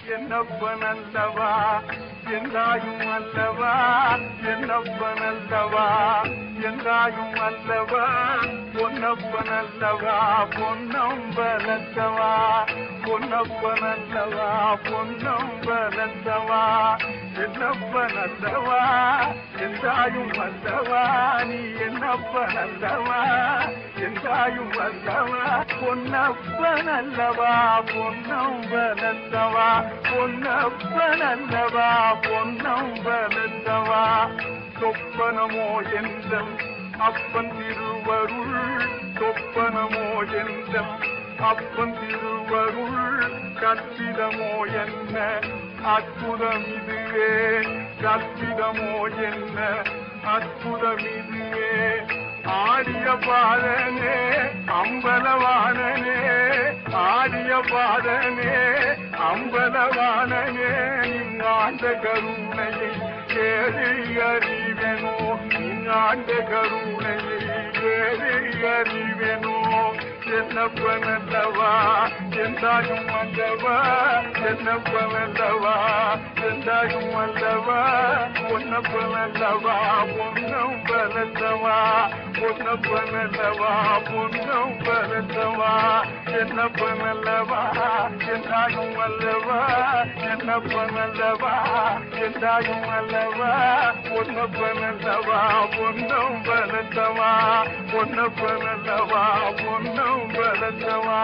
என்னப்பனல்லவா என்றாயும் அல்லவா என்னப்பனல்லவா என்றாயும் அல்லவா பொன்னப்பனல்லவா பொன்னம்பலத்தவா பொன்னப்பனல்லவா பொன்னம்பலத்தவா என்னப்பனல்லவா என்றாயும் அல்லவா நீ என்னப்பனல்லவா என்றாயும் அல்லவா பொன்னப்பனல்லவா பொன்னம்பலத்தவா பொன்னப்பனல்லவா பொன்னம்பலத்தவா சொப்பனமோ என்றம் அப்பன் திருவருள் சொப்பனமோ என்றம் அப்பன் திருவருள் கற்பிதமோ என்ன அற்புதம் இதுவே கற்பிதமோ என்ன அற்புதம் இதுவே ஆடிய பாதனே அம்பலவானனே ஆடிய பாதனே அம்பலவானனே நீங்காண்ட கருணையை ஏறி அறிவெனோ நீங்காண்ட கருணையை ஏறி அறிவெனோ என்னப்பனல்லவா என்றாயும் அல்லவா என்னப்பனல்லவா என்றாயும் அல்லவா பொன்னப்பனல்லவா பொன்னம் பலத்தவா பொன்னப்பனல்லவா பொன்னம் பலத்தவா என்னப்பனல்லவா என்றாயும் அல்லவா என்னப்பனல்லவா என்றாயும் அல்லவா பொன்னப்பனல்லவா பொன்னம் பலத்தவா பொன்னப்பனல்லவா பொன்னம் பலத்தவா